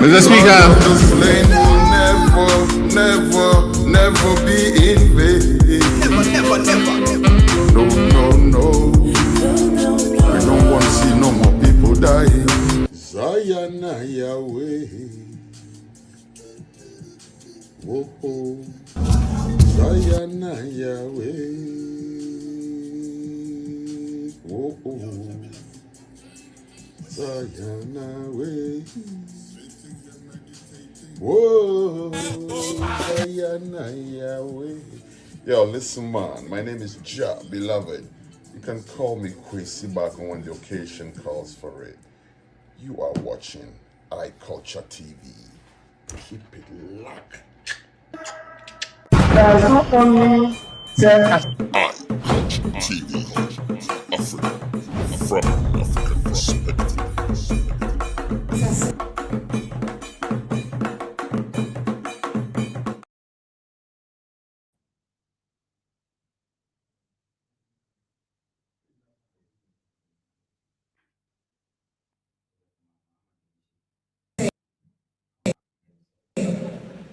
Mr. Speaker. This plane will never be in vain. Never. No. We don't want to see no more people dying. Zayana Yahweh. Whoa. Zayana Yahweh. Whoa. Zayana Yahweh. Whoa, Yahweh. Yo, listen, man. My name is Ja, beloved. You can call me Kwesi back when the occasion calls for it. You are watching iCulture TV. Keep it locked. There's not only iCulture TV. Africa from African perspective.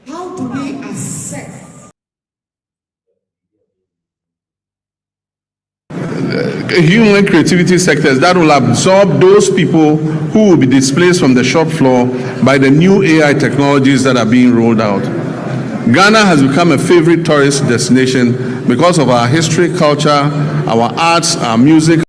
How do we assess human creativity sectors that will absorb those people who will be displaced from the shop floor by the new AI technologies that are being rolled out. Ghana has become a favorite tourist destination because of our history, culture, our arts, our music.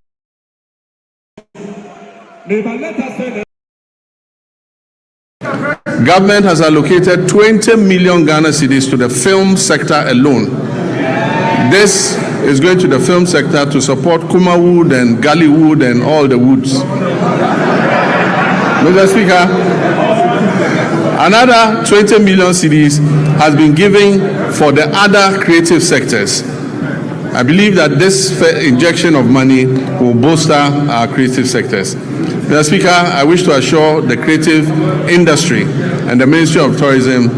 Government has allocated 20 million Ghana cedis to the film sector alone. This is going to the film sector to support Kumawood and Gallywood and all the woods. Mr. Speaker, another 20 million cedis has been given for the other creative sectors. I believe that this injection of money will bolster our creative sectors. Mr. Speaker, I wish to assure the creative industry and the Ministry of Tourism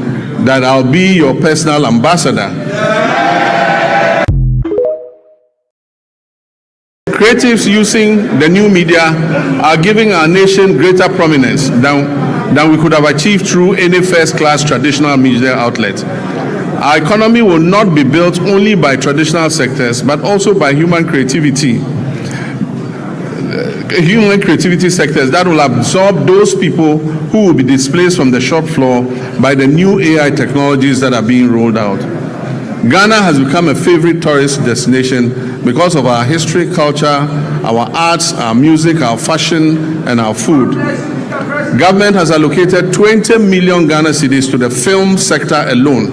that I'll be your personal ambassador. Creatives using the new media are giving our nation greater prominence than we could have achieved through any first-class traditional media outlet. Our economy will not be built only by traditional sectors, but also by human creativity. Human creativity sectors that will absorb those people who will be displaced from the shop floor by the new AI technologies that are being rolled out. Ghana has become a favorite tourist destination because of our history, culture, our arts, our music, our fashion, and our food. Government has allocated 20 million Ghana cedis to the film sector alone.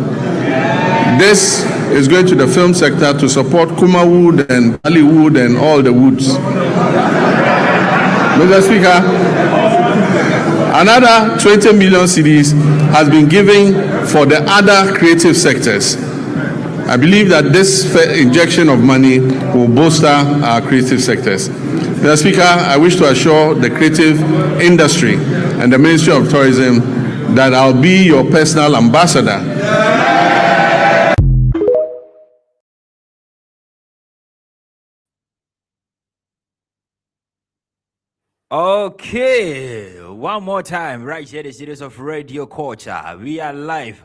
This is going to the film sector to support Kumawood and Gallywood and all the woods. Mr. Speaker, another 20 million cedis has been given for the other creative sectors. I believe that this injection of money will bolster our creative sectors. Mr. Speaker, I wish to assure the creative industry and the Ministry of Tourism that I'll be your personal ambassador. Okay, one more time, right here, the series of Radio Culture. We are live.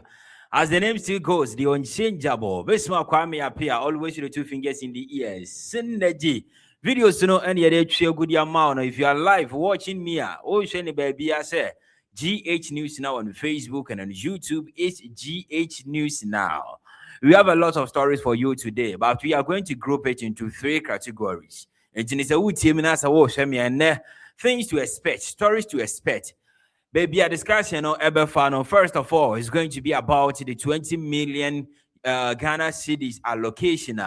As the name still goes, the unchangeable. Besma Kwame appear always with the two fingers in the ears. Cinergy. Videos to know any other good amount. If you are live watching me, Ocean Baby, I say GH News Now on Facebook and on YouTube. It's GH News Now. We have a lot of stories for you today, but we are going to group it into 3 categories. And things to expect, stories to expect. Baby, a discussion on Ebefano. First of all, is going to be about the 20 million Ghana cedis allocation.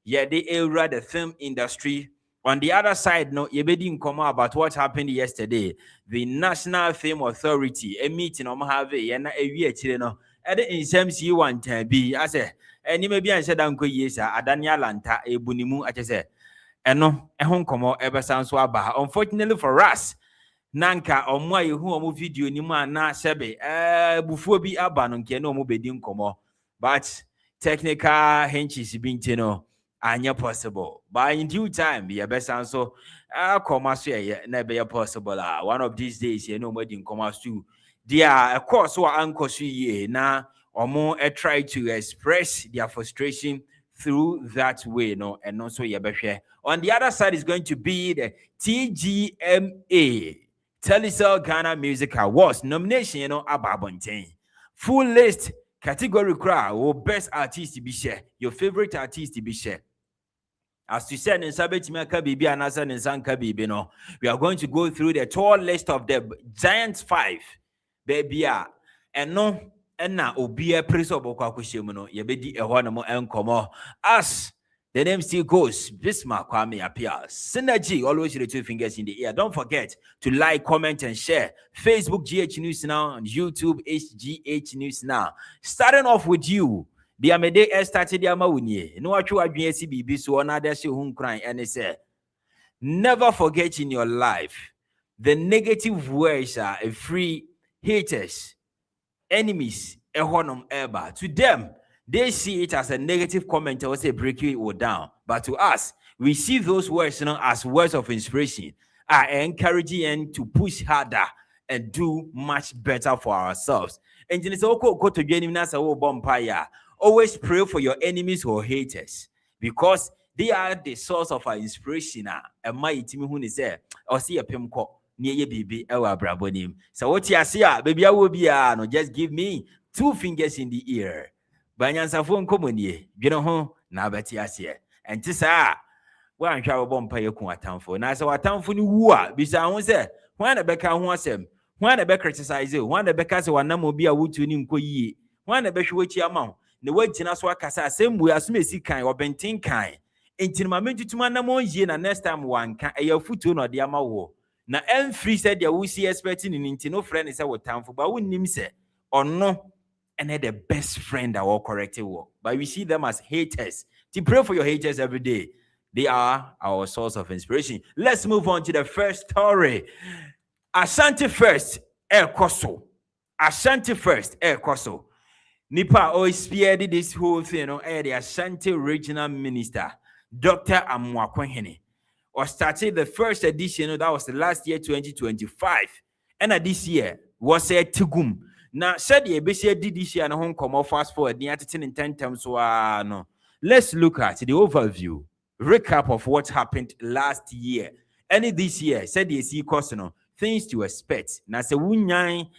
Yeah, they era the film industry. On the other side, no, you didn't come out about what happened yesterday. The National Film Authority, a meeting on have a year, no, at the insems you want to be. I say, and you may be answered, Uncle Yesa, Adania Lanta, a bunimu, I say, and no, a home come ever sounds swaba. Unfortunately for us, Nanka or moi who video ni man na sebe before be abanon ke no mo bedin komo, but technical henches being no anya possible, but in due time be a best answer come as never possible. One of these days you know more in commerce too They are, of course, who are anchors now, or more try to express their frustration through that way, and also on the other side is going to be the TGMA, Telecel Ghana Music Awards nomination, Ababontain. Full list category cry or best artist be share, your favorite artist be share. As you said in Sabetimaka Bibi and Asan and Sanka Bibi, we are going to go through the tall list of the Giants 5. Baby, and no, and now Obia Priso Bokakushimuno, Yabedi Ewanamo and Como. As the name still goes, Bismarck Kwame appears. Cinergy, always the 2 fingers in the air. Don't forget to like, comment, and share. Facebook GH News Now and YouTube HGH News Now. Starting off with you. The Amede started Yamawuni. No, what you are doing, CBB, so another show whom crying, and say, never forget in your life the negative words are a free haters, enemies, a honum ever. To them, they see it as a negative comment or say breaking it down. But to us, we see those words as words of inspiration, are encouraging and to push harder and do much better for ourselves. And it's okay go to Jenny Bompire. Always pray for your enemies or haters because they are the source of our inspiration. And my team who is there, or see a pimco near your baby, our brabonim. So what you see, baby, I will be no, just give me 2 fingers in the ear. Banyansa phone commonly, you know, now bet yes, and this well, I'm sure bomb pay a town for. Now, so a town for you, besides, say, when a becker wants him, when a becker criticize you, when the beckers one number be a wood to him, when a besh which amount. The way Jinaswa Casa, same way as Missy kind or Bentin kind. Until my mentor to my number year, and next time one can a foot or the Amawo. Now, M free said there will see expecting in no friend is our town for, but wouldn't him say, or no, and the best friend that will correct it. But we see them as haters. To pray for your haters every day. They are our source of inspiration. Let's move on to the first story. Ashanti first, El Koso. Ashanti first, El Koso. Nipa always spearheaded this whole thing, the Ashanti Regional Minister, Dr. Amwakwenhene, or started the first edition, that was the last year, 2025. And this year was a Tigum. Now, said the ABC did this year and home come off fast forward, near 10 and 10 times. No. Let's look at the overview, recap of what happened last year. And this year, said the AC cost, things to expect. Now, say, give me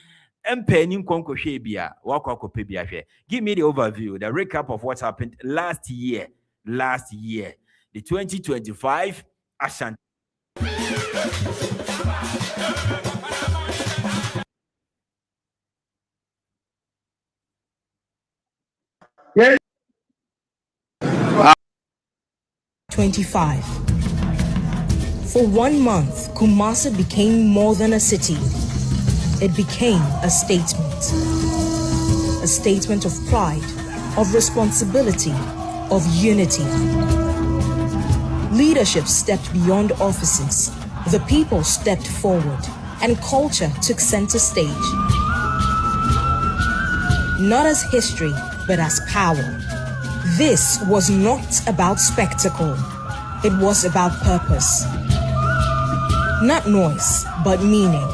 the overview, the recap of what happened last year, the 2025 Ashanti. Yeah. 25. For 1 month, Kumasi became more than a city. It became a statement of pride, of responsibility, of unity. Leadership stepped beyond offices, the people stepped forward, and culture took center stage. Not as history, but as power. This was not about spectacle, it was about purpose. Not noise, but meaning.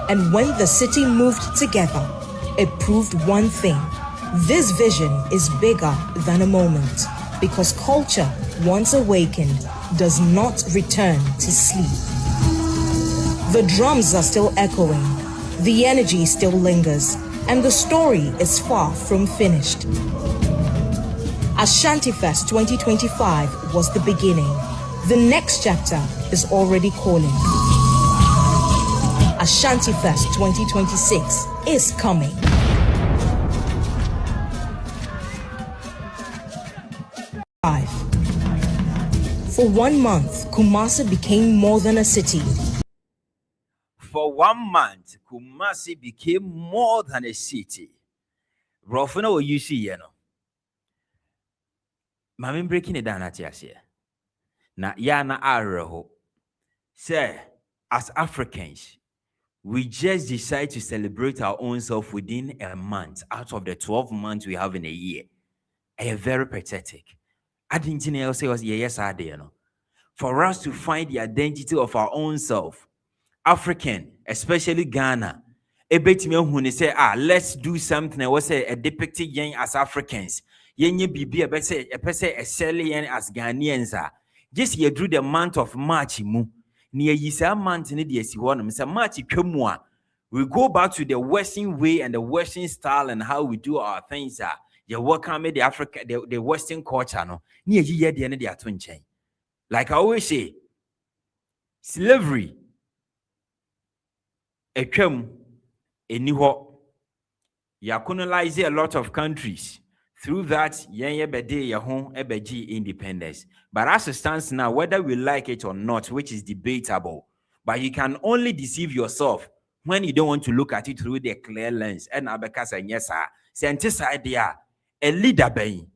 And when the city moved together, it proved one thing. This vision is bigger than a moment because culture, once awakened, does not return to sleep. The drums are still echoing, the energy still lingers, and the story is far from finished. Ashanti Fest 2025 was the beginning. The next chapter is already calling. Ashanti Fest 2026 is coming. For 1 month, Kumasi became more than a city. For 1 month, Kumasi became more than a city. Rofuna, what you see, Mami breaking it down at here. Na yana araho. Say, as Africans, we just decide to celebrate our own self within a month out of the 12 months we have in a year. Very pathetic. I didn't know say was yes, I did. For us to find the identity of our own self, African, especially Ghana, ebetimi ehunu say let's do something I was say a depicting yen as Africans yenye bibi e pese a sell yen as Ghanaians just ye drew the month of March mu ni ye sa month ni de si honum say March twemu a we go back to the Western way and the Western style and how we do our things you welcome the Africa the Western culture no ni ye de ne de ato nchen. Like I always say, slavery etwam eniho ya colonize a lot of countries. Through that, yenye bede yahon ebeji independence. But as it stands now, whether we like it or not, which is debatable, but you can only deceive yourself when you don't want to look at it through the clear lens. And because yes, sir, scientist idea, a leader being,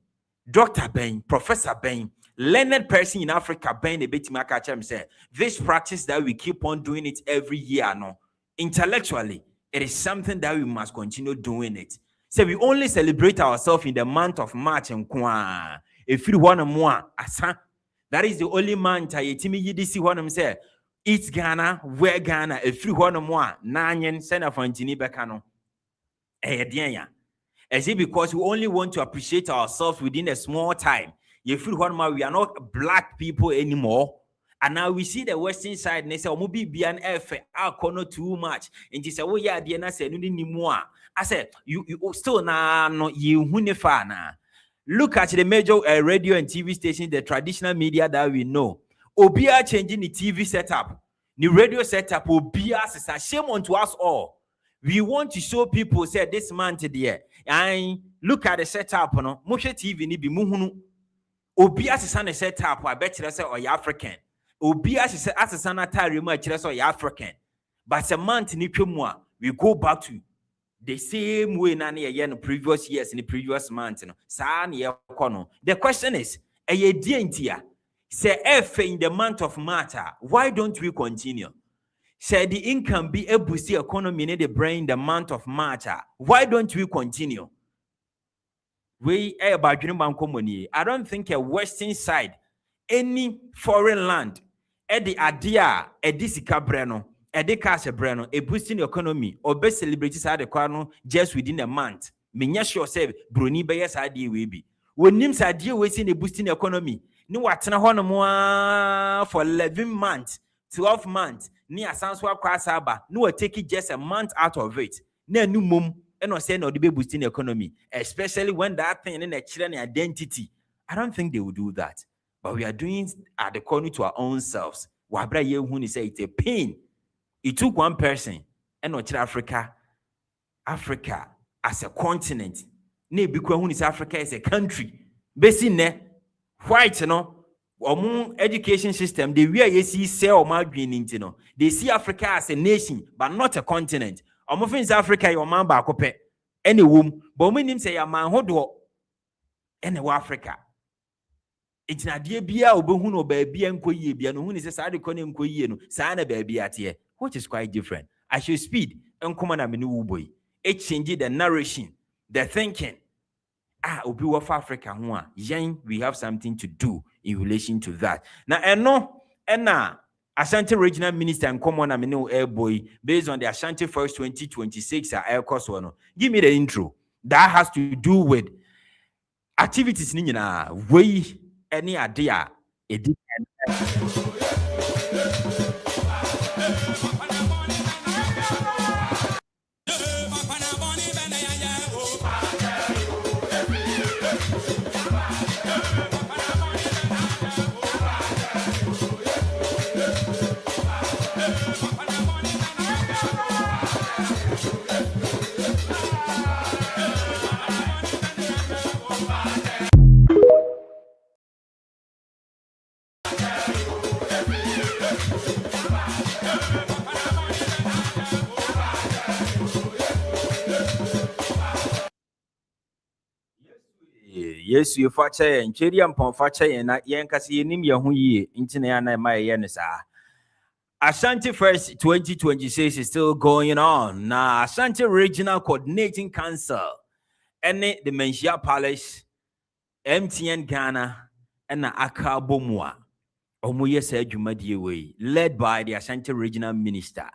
doctor being, professor being, learned person in Africa being a bit makachem say this practice that we keep on doing it every year, no, intellectually. It is something that we must continue doing it. So we only celebrate ourselves in the month of March and Kwa. If you want more, that is the only month I timi yidi see one say it's Ghana, where Ghana, if you want more, Nanyan, Sena Fantini Becano. Is it because we only want to appreciate ourselves within a small time? If you want more, we are not black people anymore. And now we see the Western side, and they say, "Omubi be an F, kono too much." And they say, "Oh yeah, the na say no ni more." I said, "You still no you hunifa na." Look at the major radio and TV stations, the traditional media that we know. Obia changing the TV setup, the radio setup. Obia says, "Shame unto us all." We want to show people say this man today. And look at the setup, no. Moshe TV ni bi muhunu. Obia says the setup. I bet you say, "Oh, you African." Obia says as a sanitary much African, but a month in we go back to the same way in the previous years in the previous month. The question is, say F in the month of March, why don't we continue? Say the income be a boost the economy in the brain the month of March, why don't we continue? I don't think a Western side, any foreign land, the idea, sika breno, cash breno, boosting the economy, or best celebrities at the corner just within a month. Menya sure say Bruni Bayes idea will be. When names idea was in a boosting the economy, no what for 11 months, 12 months, near Sanswa Kwasaba, no take it just a month out of it. No new mum, and no say no the boosting the economy, especially when that thing in a children identity. I don't think they will do that. But we are doing according to our own selves. Wabra ye who say it's a pain. It took one person and not Africa as a continent. Ne bikwa who is Africa as a country. Basi ne white no education system the way you see sell my green into no. They see Africa as a nation but not a continent. Omofin Africa your man ba kope any womb but when him say your man hodo any Africa. It's not dear bia obohu no baby enkoyie bia no hu ni se sa de kono enkoyie no sa na baby ate, which is quite different. I should speed enkomo na me ni wuboy. It change the narration, the thinking. Obi wo for Africa ho a yen we have something to do in relation to that. Now ena Ashanti Regional Minister enkomo na me ni airboy based on the Ashanti First 2026 air course one. Give me the intro. That has to do with activities ni nyina way any idea it yes, you fache and Chiriam Pon fache and Yankasi Nimia Huyi, Intina my Yanisa. Ashanti First 2026 is still going on. Now, Ashanti Regional Coordinating Council, and the Menchia Palace, MTN Ghana, and Aka Bomua, Omuye Sejumadiwe, led by the Ashanti Regional Minister.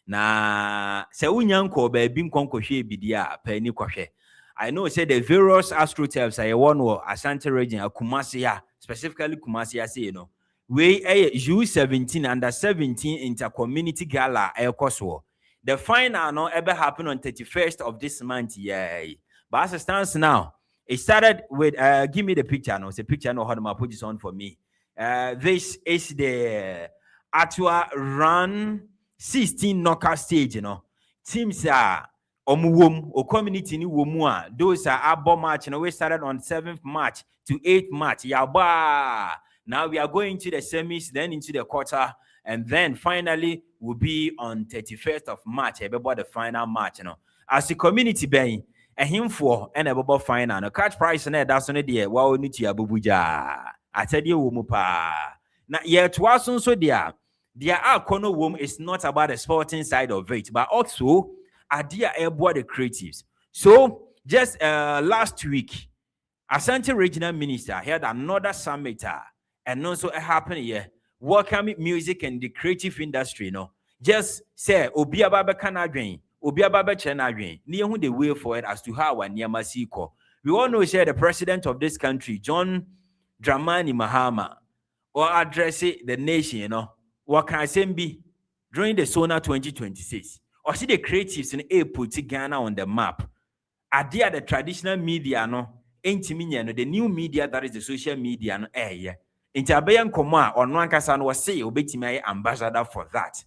Na se unyanko baby nkonkohwe bidia pani kwahwe. I know say the various astroturfs I won or Ashanti region Kumasi, specifically Kumasi, say we U17 under 17 intercommunity gala Ekoswo. The final no ever happened on 31st of this month. Yeah. But as it stands now, it started with give me the picture. No, it's a picture. No, how to put this on for me. This is the actual run 16 knockout stage. Teams are o community ni womua. Those are abo match. We started on 7th March to 8th March. Yaba. Now we are going to the semis, then into the quarter, and then finally will be on 31st of March. About the final match. As the community being a him for and about final. No catch price and that's on the day. Wow, need to abuja. I tell you, wumupa. Now, yet was so there. Their corner womb is not about the sporting side of it, but also idea about the creatives. So just last week, Ashanti Regional Minister had another summit, and also it happened here. Welcoming music and the creative industry, just say Obi Ababa Kanadwin, Obi Ababa Chenadwin, near who the way for it as to how one near Masiko. We all know the president of this country, John Dramani Mahama, or address the nation, what can I say be during the SONA 2026? Or see the creatives in a put Ghana on the map. Are there the traditional media, the new media that is the social media, Intabayan Koma or Nwankasan was say obeti ambassador for that.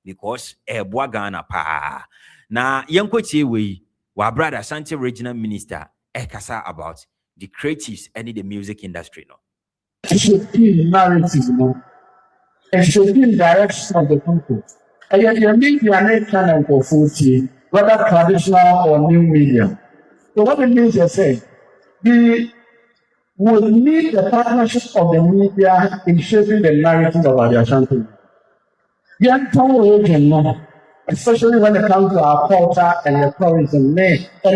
Because Ghana pa. Na yanko we wa brother Ashanti Regional Minister ekasa about the creatives and the music industry. It should be narrative, It should be in direction of the people. And yet you need the channel for 40, whether traditional or new media. So what it means is say we will need the partnership of the media in shaping the narrative of the Ashanti. The entire region, especially when it comes to our culture and the tourism, the entire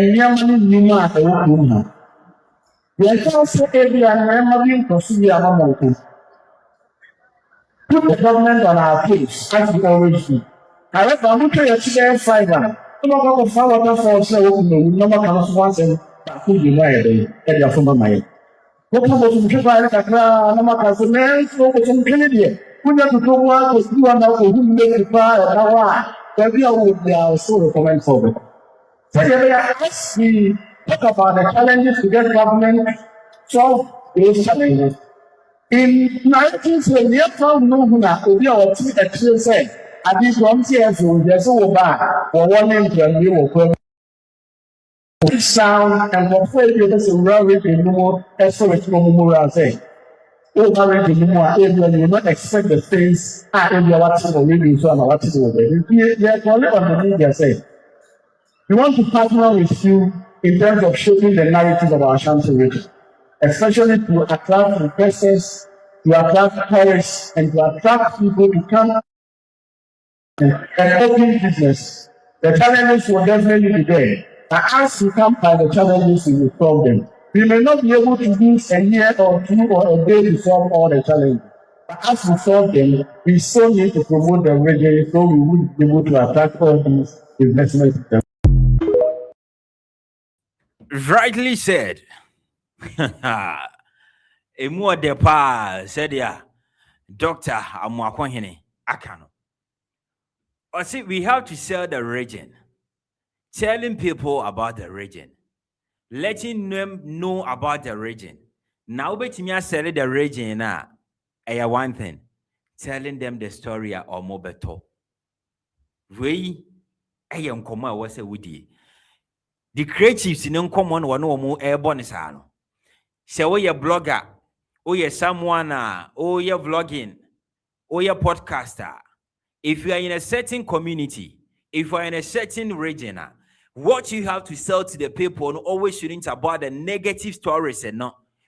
area to see our mountains. Put the government on our case, as we always do. However, I'm looking at today fiber. I'm not going to follow that for us. No more can once and who you know, and your former mind. What was in Japan? No more can man, so was in Canada. We have to go out with you and now who make the fire and how that we are with our soul comment for it. So, as we talk about the challenges to get government solve those challenges. In 1920, we found no one who be our team at say, at this one years old, there's all bad, or one name to a new sound and what way you just around in more, as so it's more say. Over in more area, you not expect the things in your watching or reading so what to do. They are calling on the media say, we want to partner with you in terms of shaping the narrative of our Ashanti region. Especially to attract investors, to attract tourists, and to attract people to come and open business. The challenges will definitely be there. And as we come by the challenges, we will solve them. We may not be able to use a year or two or a day to solve all the challenges. But as we solve them, we still need to promote the region so we would be able to attract all these investments. Rightly said. Emu de pa said ya Dr. Amwakwahene Akano. Or see, we have to sell the region, telling people about the region, letting them know about the region. Now, bet me sell the region one thing, telling them the story or more better. We am come was a woody. The creatives in common one or more airborne sano. Say, oh, you're blogger, oh, you're someone, oh, you're vlogging, oh, you're podcaster. If you are in a certain community, if you are in a certain region, what you have to sell to the people always shouldn't about the negative stories.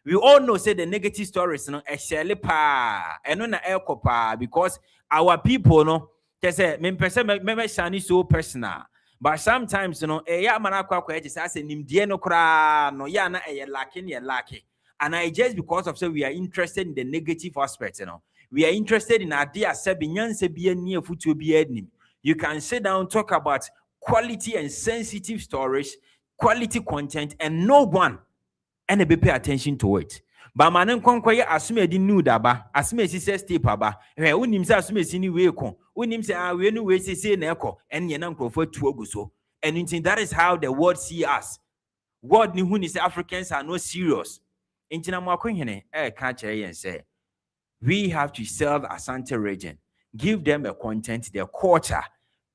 We all know say the negative stories, actually pa, and on the echo pa, because our people, they say, me so personal. But sometimes, yeah, manakwa just say nimdieno kra no ya na lacking. And I just because of say we are interested in the negative aspects, we are interested in idea se binyan se be near futu be ednim. You can sit down, talk about quality and sensitive stories, quality content, and no one and they pay attention to it. But man, konkoye asume di nude aba, asume si se step aba. Unim se asume si ni we kon. Unim se we no we se na eko. En ye na nkrofo tu ogu so. And that is how the world see us. World ni hu ni say Africans are not serious. Intina mo akohene ka kire yen say we have to sell the Asante region, give them a content, their culture,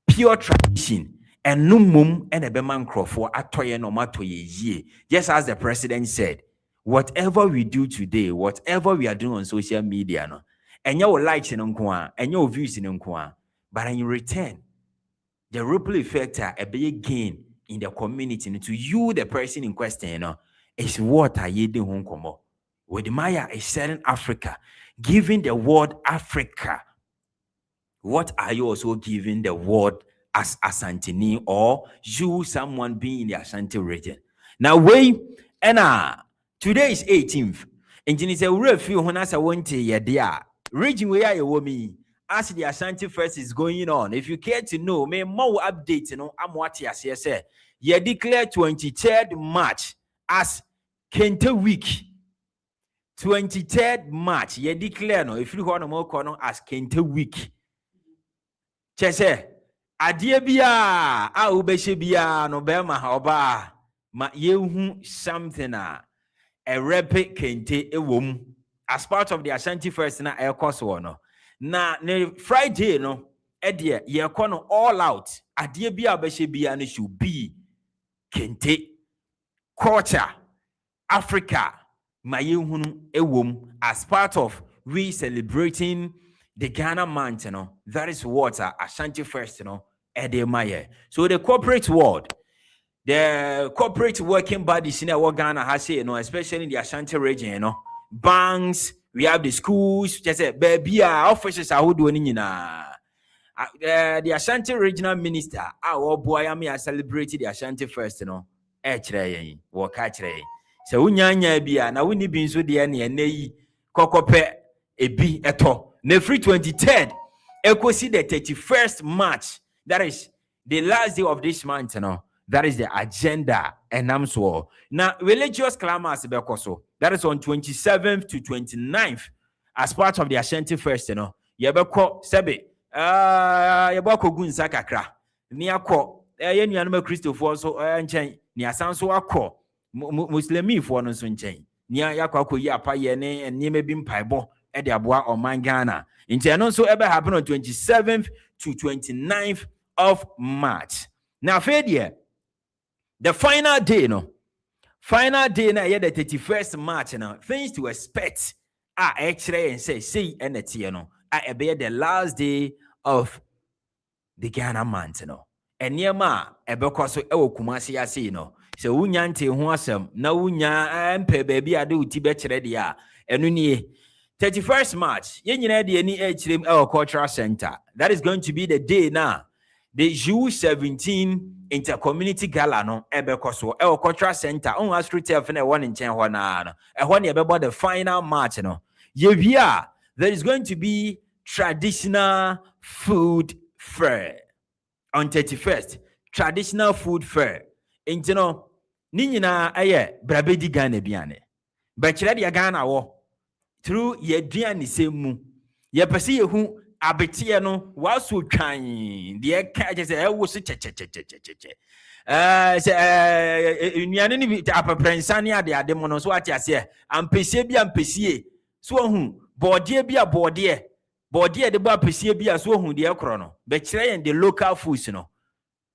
pure tradition, and no mum and a beman for atoye no matoye ye. Just as the president said, whatever we do today, whatever we are doing on social media, no, and your likes in unkwa, and your views in unkwa, but in return, the ripple effect a big gain in the community and to you, the person in question, is what I ye do honkomo. With Maya is selling Africa, giving the world Africa. What are you also giving the world as Asantini, or you, someone being in the Asante region? Now, today is 18th. And you say, real few when I want to yeah, region where you want me. As the Asante Fest is going on, if you care to know, may more updates, I'm what you say. You declare 23rd March as Kente Week. 23rd March, you declare no, if you want more corner as Kente Week. Chese, adie bia, a ubeshe bia, no bema oba, ma yehu something a repe Kente ewom. As part of the Ashanti First na air course no. Na ne Friday no, edie ye kono all out. Adie bia ubeshe bia no should be Kente culture, Africa. As part of we celebrating the Ghana month, that is what Ashanti First, Edemaye. So the corporate world, the corporate working bodies in what Ghana has said, especially in the Ashanti region, banks, we have the schools, just say, baby, officers are who doing the Ashanti regional minister, our boy, I celebrated the Ashanti First, so unyanya bia na woni bi nso de na eneyi kokope ebi eto na free 23rd ekosi the 31st March, that is the last day of this month, that is the agenda. And I'm so now religious clamors bekoso, that is on 27th to 29th as part of the Ashanti First, yebeko sebe yebako gunsa kakra ni akọ ye nuanum Christopher so nchen ni asan so akọ Muslimi for no sunchen. Nia yakwa yi apa ye ne enema bi mpaibo e de aboa oman Ghana. Nti no so ebe happen on 27th to 29th of March. Now fadia the final day na ye the 31st March na things to expect actually and say and the ebe the last day of the Ghana month and niema ebe kwaso ewo Kumasi ase so unyante ho asem na unya empe baby ade uti be kire dia enu nie 31st March ye nyina de ani echirem cultural center. That is going to be the day now the U17 intercommunity gala no ebekoso cultural center on street f na one in chen ho na no ehwo ne ebebo the final march no ye bia there is going to be traditional food fair on 31st. Traditional food fair. Intino ni nyina aye brabedi Ghana biane ba kire de Ghana wo through ye duane semu ye pese ye hu abete no waso twan de ka je se ewo so che nuane ni apaprensa ne ade mo no so ate ase ampesie so hu bode bia bode de ba pesie bia so hu de ekro no ba kire ye the local foods no.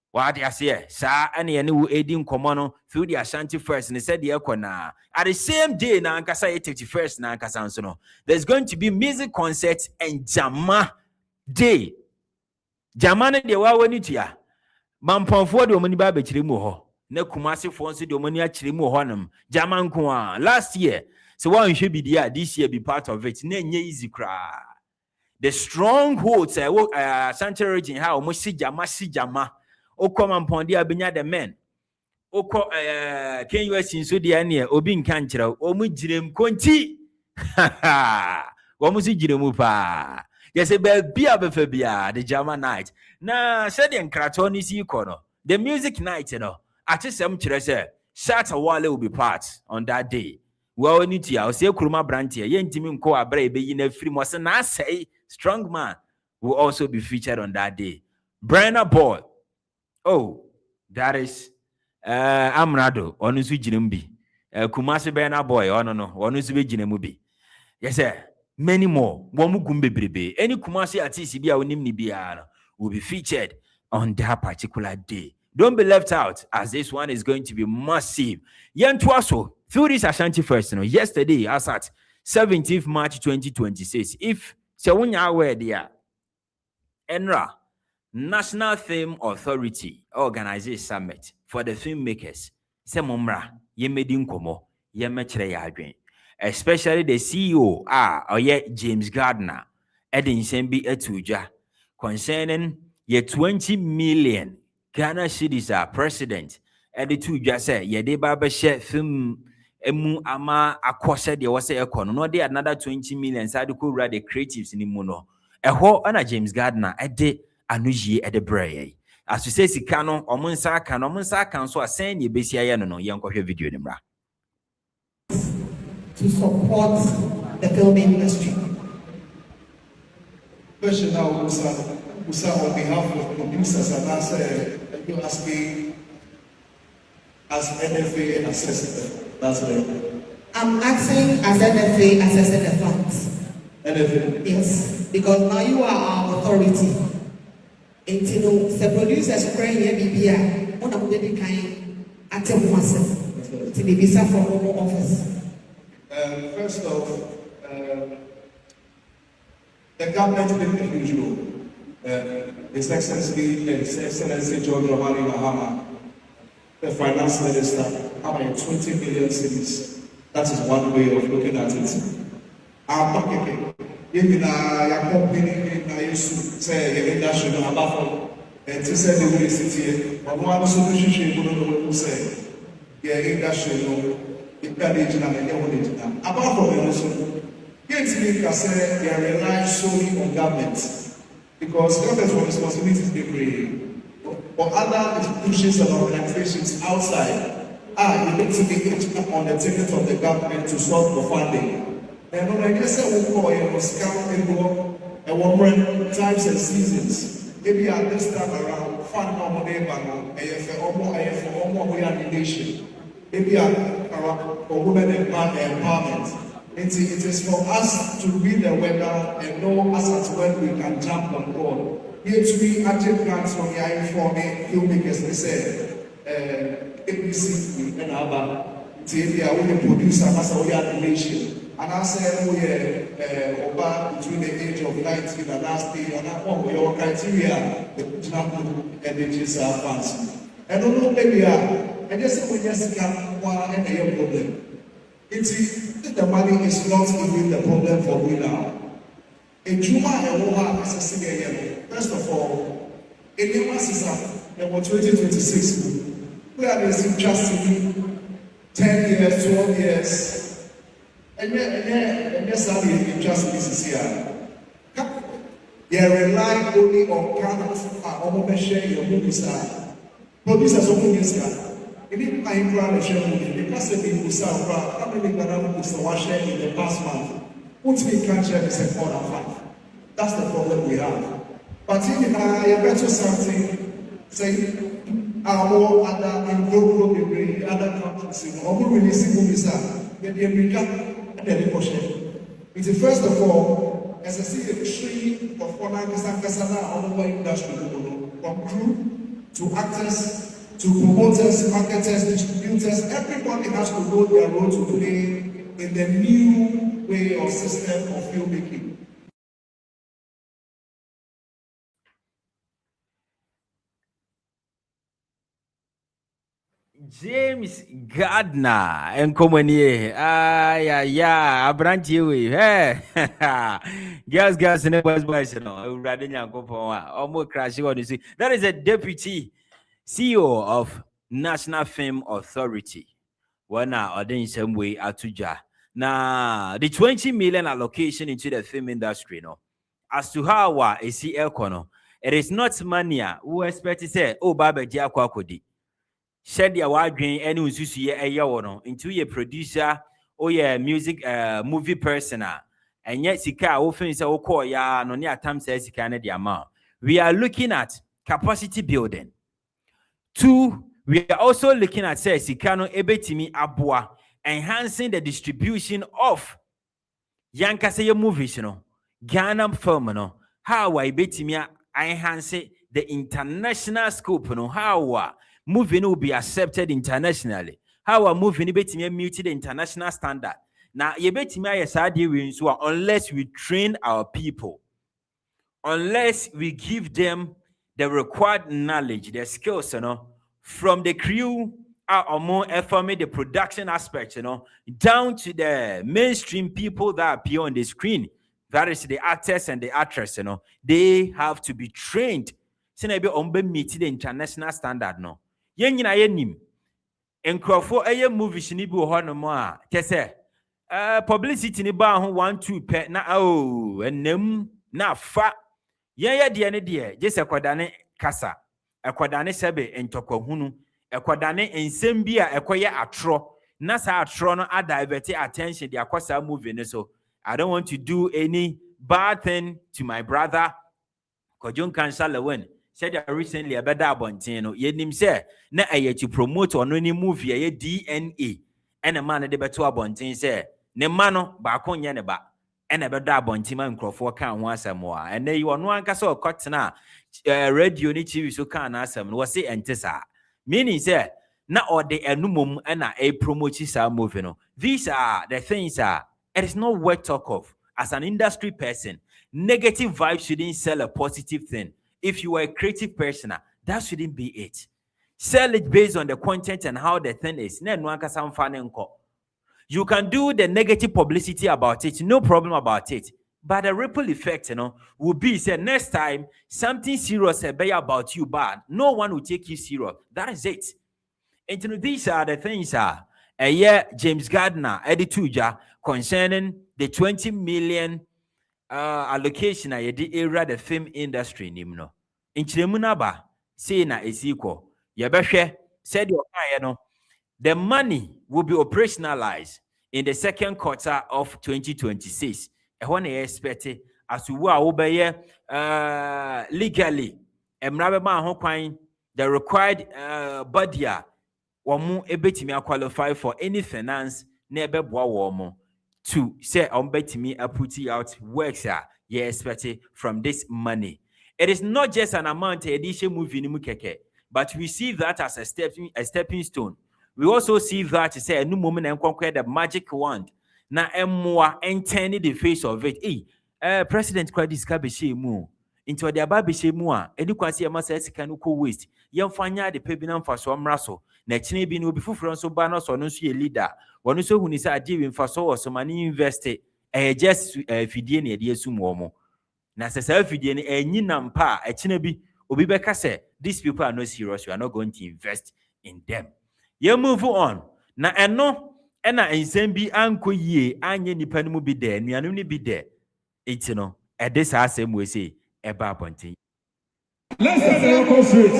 What I say, sir, and you aiding common through the Ashanti First, and said the Ekona. At the same day, now Kasa 81st, now Kasansono, there's going to be music concerts and Jama Day. Jamana de Wawanitia. Mampon for the money baby Chirimuho. Ne Kumasi Fonsi the money at Chirimu Honum. Jaman Kwa last year. So one should be there this year, be part of it. Ne easy cry. The strongholds Ashanti region, how much si Jama. Oko mampondi abenya the men oko ken US inso de ane obi nka nkyerɛ omu girem konti omu si giremu pa Yes, a bia the Jama night. Na said the Kratoni si kono. The music night, at some treasure, Shatta Wale will be part on that day. Well, need to I'll say Kuruma Brantia, Yen Timin Ko Abre be in a free Mosan. I say Strong Man will also be featured on that day. Brenna Boy. Oh, that is Amrado, Onusu Jinumbi. Kumasi Brenna Boy, oh no, Onusu Jinemubi. Yes, sir. Many more. Any Kumasi artist will be featured on that particular day. Don't be left out, as this one is going to be massive. Yentwaso, through this Ashanti first, yesterday, as at 17th March 2026. If Sewunya aware there, ENRA, National Film Authority, organizes summit for the filmmakers. Semomra, Yemedin Komo, Yemechre Yadwin. Especially the CEO, James Gardner, Edin Sembi Etuja, concerning ye 20 million Ghana cedis president. Edi Tuja say ye de baba share film emu ama akwose de wase ekono no de another 20 million side ko ra the creatives ni mu no. Eho ana James Gardner ede anuji ede brey. As we say sika no omunsa kan so asen ye besia ye no no ye nkwohwe video ni mra. To support the film industry. Question now, Musa, on behalf of producers, and answer you asking as NFA and assessing. That's right. I'm asking as NFA assessing the funds. NFA? Yes, because now you are our authority. And you know, the producers praying here, BBA, one of the kind at a once to be visa from home office. First off, the government did the usual. His Excellency John Dramani Mahama, the finance minister, having 20 million cedis. That is one way of looking at it. I'm talking. Even a company used to say, "You industry no above," and to say the way city, but one solution you don't say, "Yeah, industry no." Apart from the also, can say they rely solely on government because government's responsibilities they create. For other institutions and organizations outside, you need to be on the ticket of the government to solve the funding. And when I say we call it was and one times and seasons, maybe at this time around, fund no money, for almost we are the nation. Maybe for women empowerment. It is for us to read the weather and know us at when we can jump on board. Here to be active grants from the informing filmmakers, they say, ABC and ABBA, we the producer, as we are the nation. And I said, we are between the age of 19 and last day, and we are criteria, the and it is our fancy. And don't maybe and just we just can one and a problem. The money is not even the problem for me now. In Juma and Woha assessing first of all, in the masses about 2026, we are receiving just 10 years, 12 years, and yes, I'll be just this year. They rely only on Canada, share your movies. Producers of movies. Ini Aimra le share movie because they be Musa how many Ghana Musa was shared in the past month. Put me can't share the same more than 5. That's the problem we have. But if I better something, say our other in global degree, other countries, or who releasing movies they become and then they share. It's first of all, as I see the tree of Ona Kasana on the industry from crew to actors. To promoters, marketers, distributors, everybody has to go their role to play in the new way of system of filmmaking. James Gardner and Commonie. Abranti we. Hey, girls, and boys, you know, rather than go for almost crashing on the sea. That is a deputy CEO of National Film Authority. One or the same way Atuja. Now, the 20 million allocation into the film industry, no. as to how a see econo. It is not money who expect to say, oh, Baba Dia Kwakodi. Shed your wide green any ususi a yawono into your producer or your music movie person. And yet, Sika often say, oh, call ya no near time says Canada amount. We are looking at capacity building. 2, we are also looking at say Sikano Ebetimi Abua, enhancing the distribution of Yankaseye movies, Ghana film, how I Betimi enhance the international scope, how movie will be accepted internationally, how a movie Betimi meet the international standard. Now, Yebetimi Yasadi wins unless we train our people, unless we give them the required knowledge, the skills, from the crew or more the production aspects, down to the mainstream people that appear on the screen. That is the actors and the actresses, they have to be trained. So maybe meet the international standard, no. Yen nim. Enkrofo eye movies ni bi ho no mo a kese publicity ni ba ho 1-2 pe na enam na fa yen de ne de je se kwadane kasa ekwadane sebe entokwahunu ekwadane ensem bi a ekoye atro na sa atro no divert attention the akosa movie ne so. I don't want to do any bad thing to my brother Kojon Kansalawen. Said recently a better abontino. Yenim say na to promote on any movie a DNA and a man de beto abontin say ne mano ba konya ne ba and a better abontima and crofo can once more and they you on one castle cotton radio ni TV so can asem was say entesa meaning say na or the enumum and a promote sa movie no. These are the things it is not worth talk of as an industry person. Negative vibes shouldn't sell a positive thing. If you are a creative person, that shouldn't be it. Sell it based on the content and how the thing is. You can do the negative publicity about it, no problem about it. But the ripple effect, will be say next time something serious about you bad, no one will take you serious. That is it. And these are the things James Gardner, Edituja, concerning the 20 million allocation I did area the film industry nimno. In Chilemunaba, say na is equal. Yabeshe said the money will be operationalized in the second quarter of 2026. And when I expect as to what obey legally, the required body wamu ebetimi qualify for any finance nebe bwa to say betimi putting out works you expect from this money. It is not just an amount edition movie ni mukeke, but we see that as a stepping stone. We also see that to say a new moment and conquer the magic wand. Na emwa enteni the face of it. President kwa discover mu into the ababishe mu a eni kwasi e masa sika no ko waste. Yemfanya de pebina mfa so mraso. Na chine bi no bi fufuro so ba no so no so ye leader. Wono so huni sa ade wi mfa so wo so mani invest just fidie na de asum wo mo. Na se sa fidie ni enyi nampa a chine bi obi beka say these people are not serious, we are not going to invest in them. You move on. Na eno ena ensem bi anko yie anye nipa no mu bi de nuanu ni bi de. Iti no e de sa asem we say eba pontin. Let's get the local street.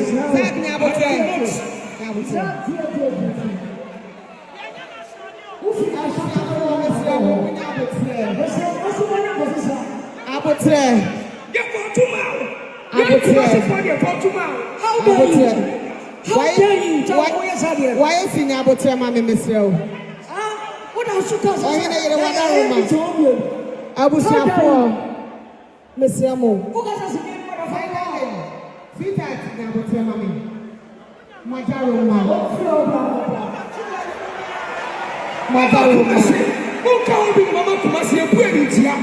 Why is he now about Mammy Miss Row? What else you call I was not poor, Miss Yamo. Who got us again? See that now with your mammy. My darling, my darling, who can't be Mamma to Massia Puertia?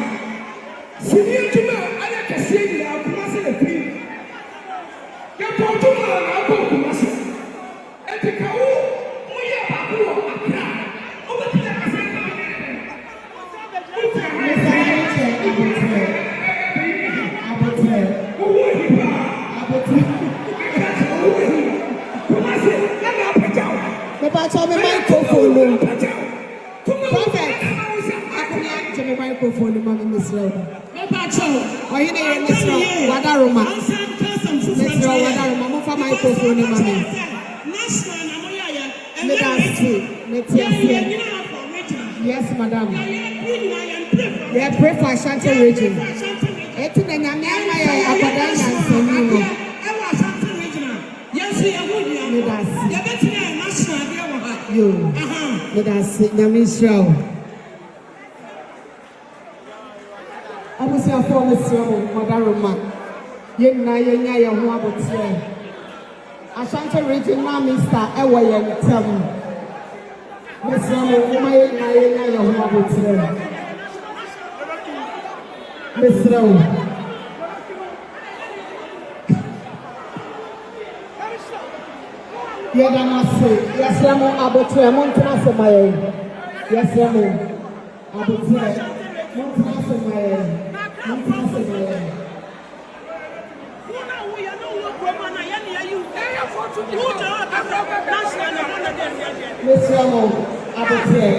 Senior to me, I can see you out to Massia. You're going to Massia. And the cow, we are over to the microphone. Perfect. I can microphone, Mammy Miss Lowe. Oh, you know, Mr. Wadaruma. Mr. Wadaruma, move for microphone, mommy. Yes, madam. Yeah, pray for Ashanti region. Eti na nyame ama ya akwadaa nyansani no. Ewa Ashanti region. Yes, you would be. You better na national dey wo ha. Yo. Medasi nyame Israel. Abusi afọ mesiro Wadaruma. Yenna yenya ye ho abotie. Ashanti region na Mr. Ewa ye ntam. Mesiro mo yenna yenya ye ho abotie. Mesiro. Yedamase, yesemo abotie montana semaye. Yesemo abotie montana semaye. Montana semaye. Yesemo abotie.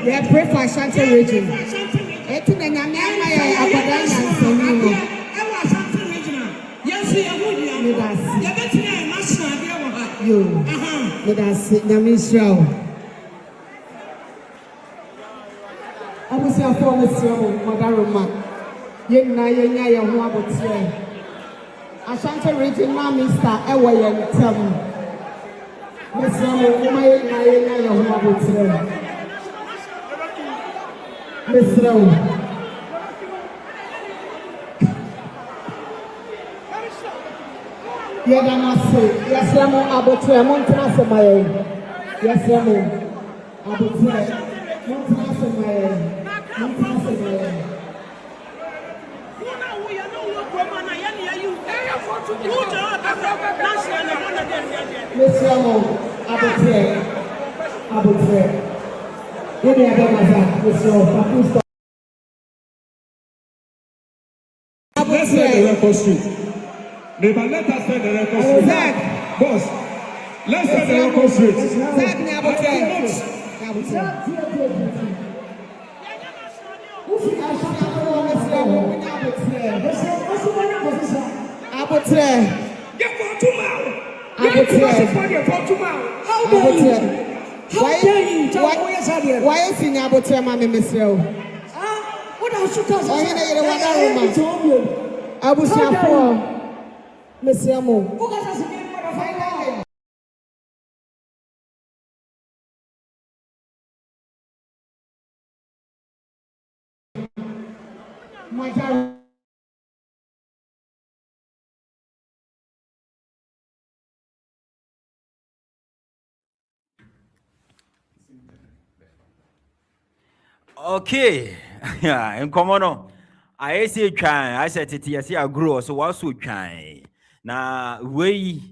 Yeah, pray for Ashanti region. Eti na nyame ama ya akwadaa nyansani no. Ewa Ashanti region. Yes, you would be. Medasi. You better na national dey wo ha. Yo. Medasi nyame Israel. Abusi afọ mesiro Wadaruma. Yenna yenya ye ho abotie. Ashanti region na Mr. Ewa ye ntam. Mesiro mo yenna yenya ye ho abotie. Mesiro. Yedamase, yesemo abotie montana semaye. Yesemo abotie montana semaye. Montana semaye. Mesiro abotie. Yeni adamaza, Mesiro Pakusta. Let's set the record straight. Neighbor, let us set the record straight. Zach. Boss, let's set the record straight. Zach ni abotie. Why is he now about to mammy Mr. What else you call? I hear you Wadaruma. I was here for Mr. Mo. My God. Okay. Yeah, in common. I say try. I said it. I say I grow. So what's so try? Na we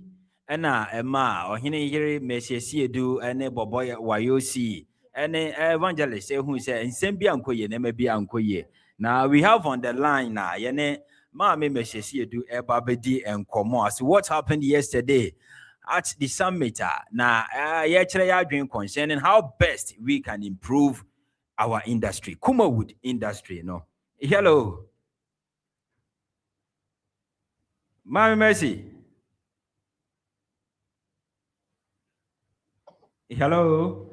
na Emma or hine here me see do ene boboy wayosi ene evangelist who say nsem bi ankoye na me bi ankoye. Now we have on the line na yene ma me see do eba bedi enkomo. So what happened yesterday at the summit na ye chere ya adwen concerning how best we can improve our industry, Kumawood industry, no. Hello. Mami Mercy. Hello.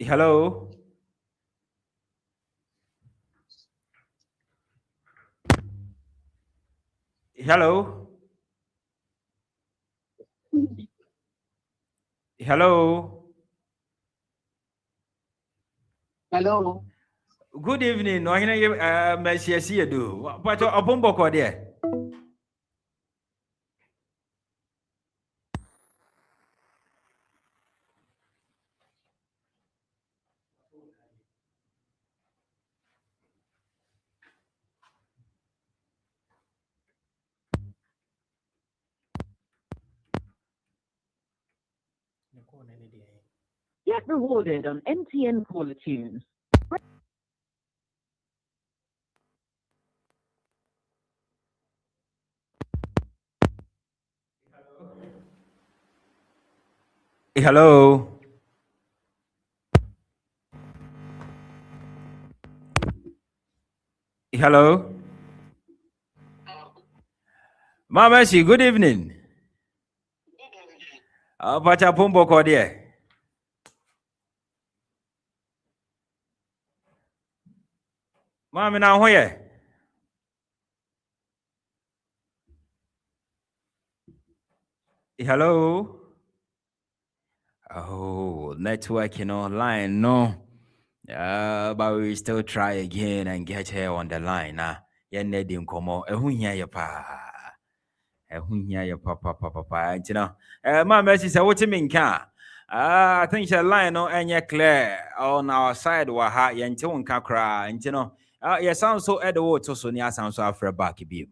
Hello. Hello. Hello. Hello. Good evening. No, I Mercy, see you do. But a bombo there. Get rewarded on MTN Caller Tunes. Hello. Hello. Mama, good evening. Pacha Pumbo Kodie. Mama, now where? Hello. Oh, networking online, no. But we still try again and get her on the line. Yen nedim komo. Ehunya ya pa. Ehunya ya pa. You know. Mama, she said, what you mean, ka? I think the line no any clear on our side. Waha yente unka kra. You know. Yeah, sounds so Edward so near sounds so after back be.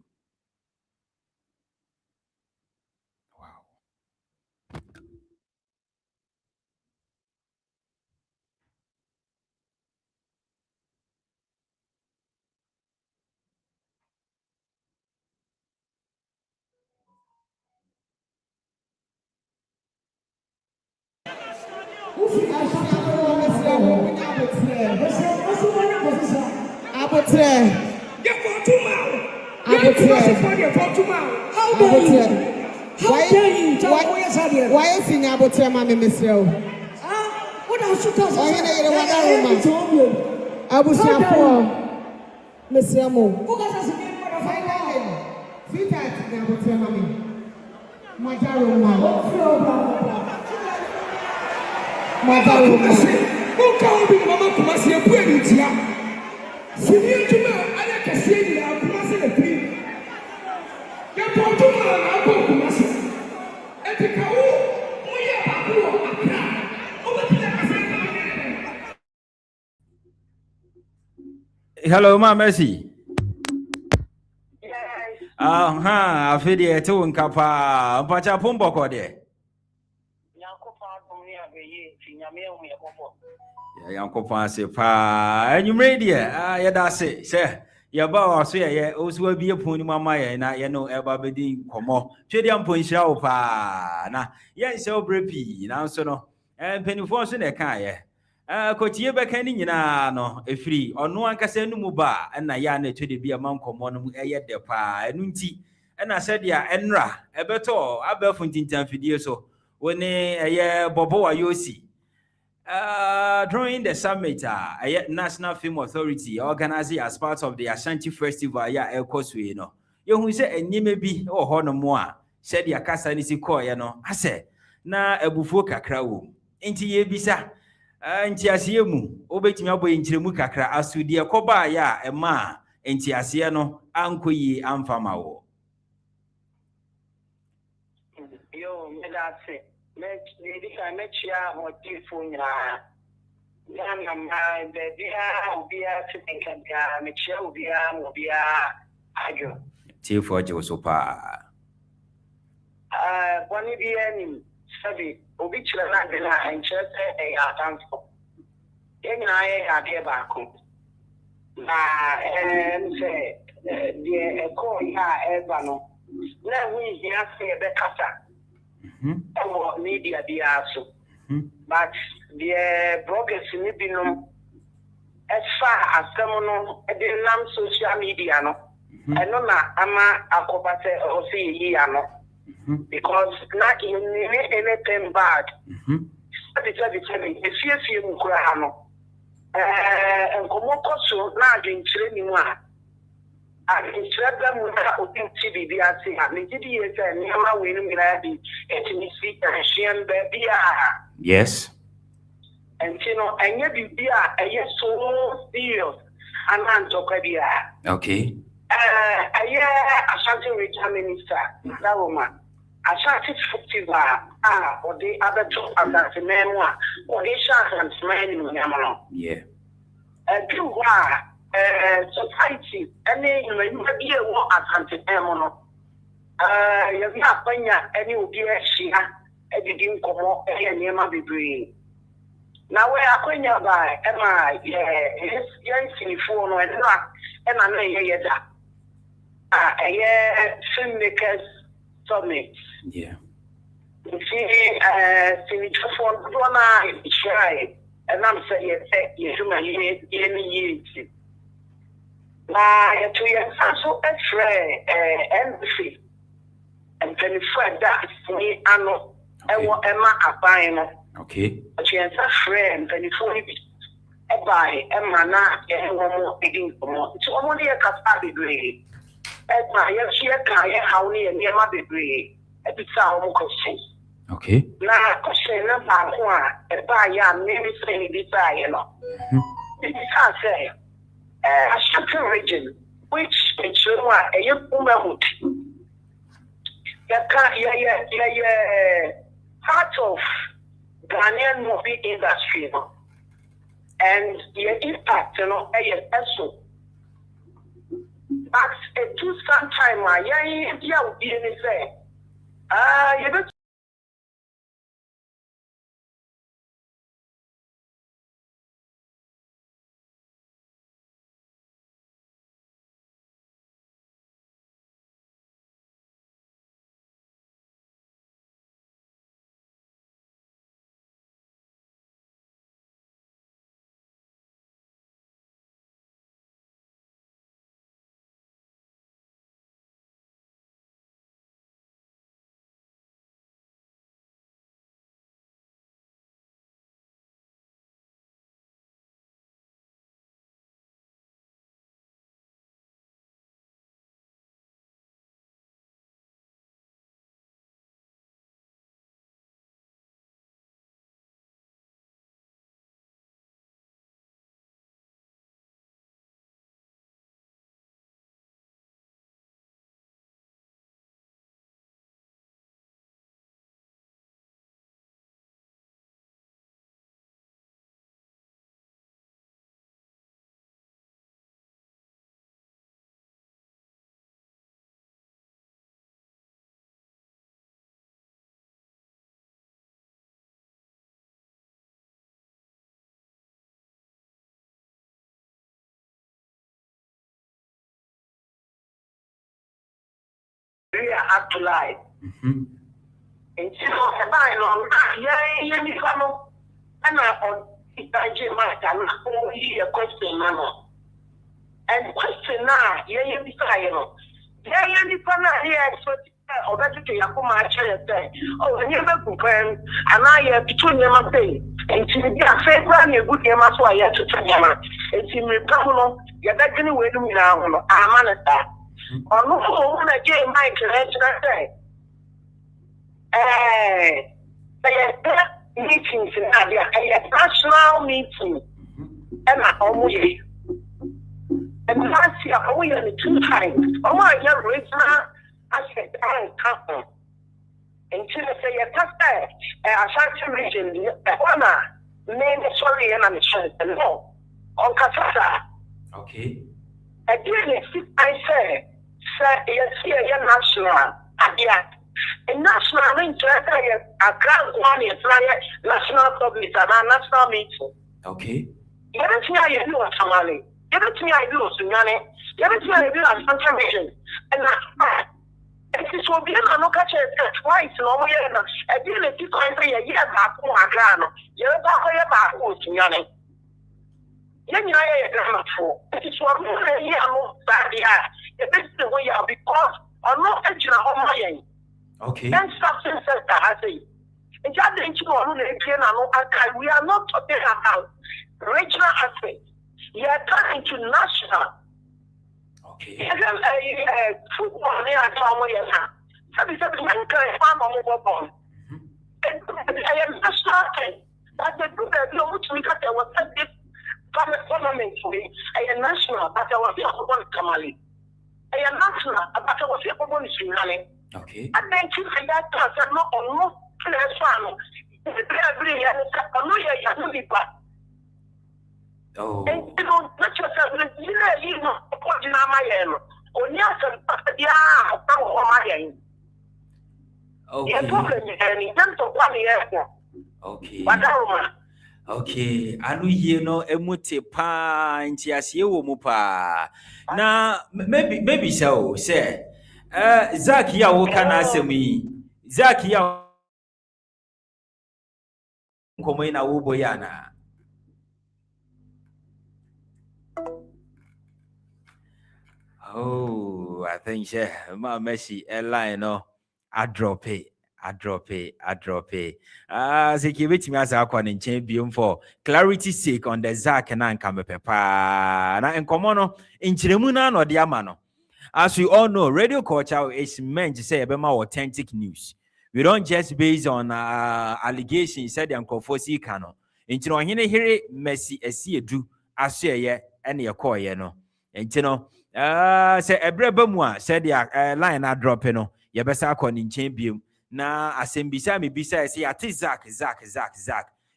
Why is he now about Mammy Miss Row? What else you tell me? I was Miss Yamo. Who got us again? See that now about Mammy. My darling, who can't be Mamma Kumasi and Puentia? Cinergy, I like a city of Kumasi and Queen. You're going to Kumasi. Hello, Ma Mercy. Yes. I feel the two in Kappa, Pacha Pumbo Code. Uncle Fancy Pa, and you made it. That's it, sir. Your bow, say, also be a pony, mamma, and I know ever be como. Chedium point show pa. Now, yes, so breppy, now so no, and penny force in a car. Coachie beckoning no, a free, or no one can send muba, and I yarn to be a monk of one yet the pa, and unti. And I said, yeah, Enra, a better, I bear from Tintan Fidio so, when a year Boboa Yosi. During the summit, a National Film Authority organizing as part of the Ashanti Festival, El Cosway, you know. You who say, and you may be or honor more, said your casa nisi coy, you know. I said, na a bufuka crow. Inti ye bisa, inti asiemu, obet me abo in Chimuka, as to dear Koba, ya, a ma, inti asiano, uncle ye, amfamao. Yo, me that's it. Maybe I met you what you for ya. My baby, I'll be a to think of ya, Michelle will be a Tea for Josopa. One of the enemy, Savvy, obituary and church a transport. Then I had a back home. And say, the call ya, Ebano. Now we hear say a better. Or media be also, but the bloggers in Libino as far as someone at the non social media, no, and no, ama akobate or see here, no, because not in anything bad. If you feel Kurano, and Komoko, not in training one. I instruct them with TV. They are saying, I mean, GDS and Yama winning be ethnicity and Shian baby. Yes. And you know, and yet be a so serious and I'm talking. Okay. Ashanti Regional Minister, that woman, Ashanti Festival, or the other two of that memoir, or they shall and smiling in Yamano. Yeah. True. Society, any you may be a war at Antipamono. You have any will be a share, editing como, and Yama be brave. Now, where are going by? Am I? Yes, young phone and not, and I may hear that. A year filmmakers summit. Yeah. Cinergy for one try, and I'm saying, you human years. Now, 2 years, so a friend, embassy, and 25 that me, I know, and what am I buying? Okay. But you have a friend, 24 a buy, and mana, and one more bidding for more. So only a capacity degree. And my young how near my degree, a bit sound question. Okay. Now, question number one, a buyer, maybe saying desire, you know. It can't say. A certain region, which is a young woman, part of Ghanaian movie industry, and the impact, you know, also. But it took some time, you know. We are up to life. And so, and only a question, and question now, or better to Yakuma say, oh, and you have and I have between them pay. And to be a favorite, you good Yama, so I have to tell Yama. It's in Republic, you're not going to wait me now. I'm on that. Or no, when I get my connection, meetings in Abia, a national meeting, and I almost. And last year, I went on 2 times. Oh, my young regional, I said, I can't. Until I say, a certain region, the honor, name sorry, and I'm sure, no, on Casasa. Okay. Again, I say, sir, yes, here, national, a national interest, a grand one is national public and a national meeting. Okay. Everything I do is Somali. Everything I do is Sunyane. Everything I do is Central Region. And it is what we are not catching twice in all year. I did a few times a year back on my grano. You're back with Sunyane. Then I am for it is what we are here. The best way because I'm not entering on my end. Okay. And substance I say. And just we are not talking about regional aspects. We are turning to national. Okay. Football, I am national. But the group that which we got was this government to me. I am national, but I was here for one Kamali. I am national, but I was here for one Sunyane. Okay. And then you can that person not on no plan. Oh. And you know, not yourself, you know, what in my end. Only I can my end. Okay. The problem is, in terms of 1 year. Okay. But okay, anu ye no emute pa nti asiye wo mu pa. Na maybe so say Zach ya wo kana asemi. Zach ya komo na wo boyana. Oh, I think my Messi airline no I drop it. So give it to me as I can champion for clarity sake on the Zach and Anka Pepa. Na en komono in Chiremuna no diamano. As we all know, radio culture is meant to say about authentic news. We don't just base on allegations said the Uncle Cano. Into no here Messi a see do as ye and your coy no. And you know, say a breba said the line I drop no. Ya besa kon in champion. Na asembisa me bisa say ati Zach.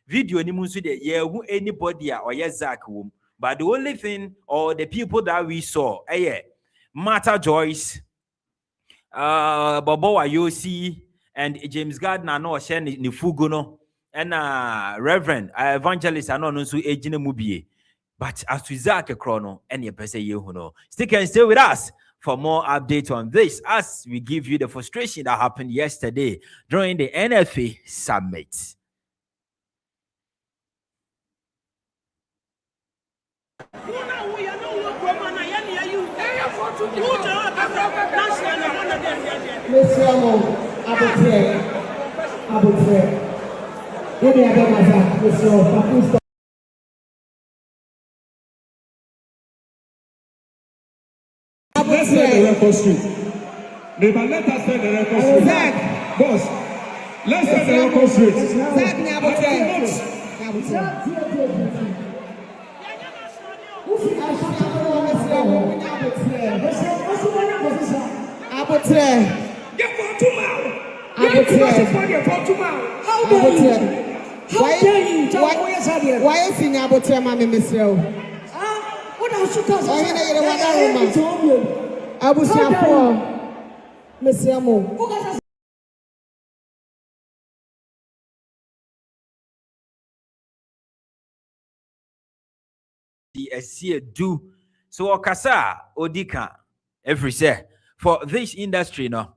Video ni munsu de ye who anybody or ye Zach wom. But the only thing or the people that we saw, Martha Joyce, Bobo Ayosi, and James Gardner no share ni fugono, and Reverend Evangelist no so ejine mubie. But as to Zach Chrono, any person you know, stick and stay with us for more updates on this as we give you the frustration that happened yesterday during the NFA summit. Let's set the record straight. Maybe let us set the record straight. Boss, let's set the record straight. Why is he able to mammy Miss Rowe? What else you tell us? I was here for Miss Yamo. Do so okasa odika every say for this industry no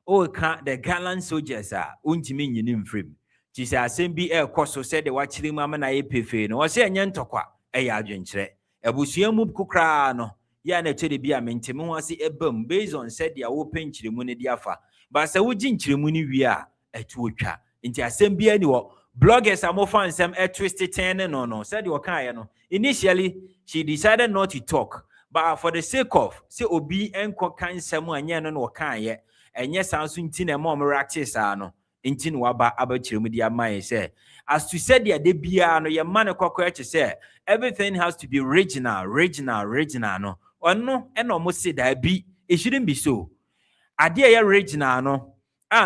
the gallant soldiers untimi nyinim frame ti say asem bi ekoso say the wachiri mama na epefe no say enye ntokwa adwenkyere abusua mu kokra no ya na chede bi amentem ho ase ebam based on said the open nkyiremu ne dia fa ba say wugi nkyiremu ni wi a etuotwa nti asem bi ani wo bloggers amofa nsem twist ten no said the okan no initially she decided not to talk, but for the sake of say obi enko kan nsem anya no no kan ye enye sanso nti na mom react no nti no waba abachiremu dia man say as to said the bia no ye man kwakwa che say everything has to be regional no ono eno mo say that be it shouldn't be so ade ye regional no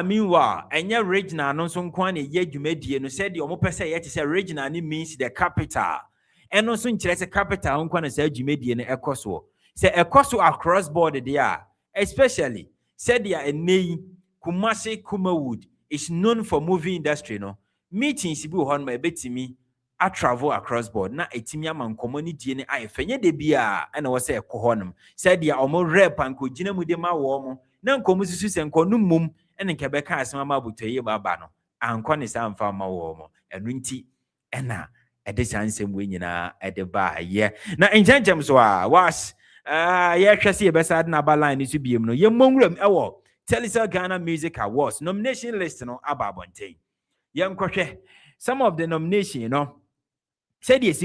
meanwhile enye regional no so nko na ye dwumadie no said the omo pese ye che say regional ni means the capital eno so nkyere say capital nko na say dwumadie no ekoso say ekoso across board there especially said the enei Kumasi Kumawood is known for movie industry no meetings bi ho no betimi a travel across board na etimi ama community ne ayefenye de bia na wo say ekohonum said the omo rep anko gina mu de ma wo mo na nkomu susu se nkonu mum ene nke beka asema ma butoye baba no anko ne sa mfa ma wo mo enu nti ena ede sansem we nyina ede ba ye na enjanjem so was ye hwese ye besa na ba line su biem no ye monwuram ewo Telisa Ghana Music Awards nomination list no ababonten yem kwhwe some of the nomination said yes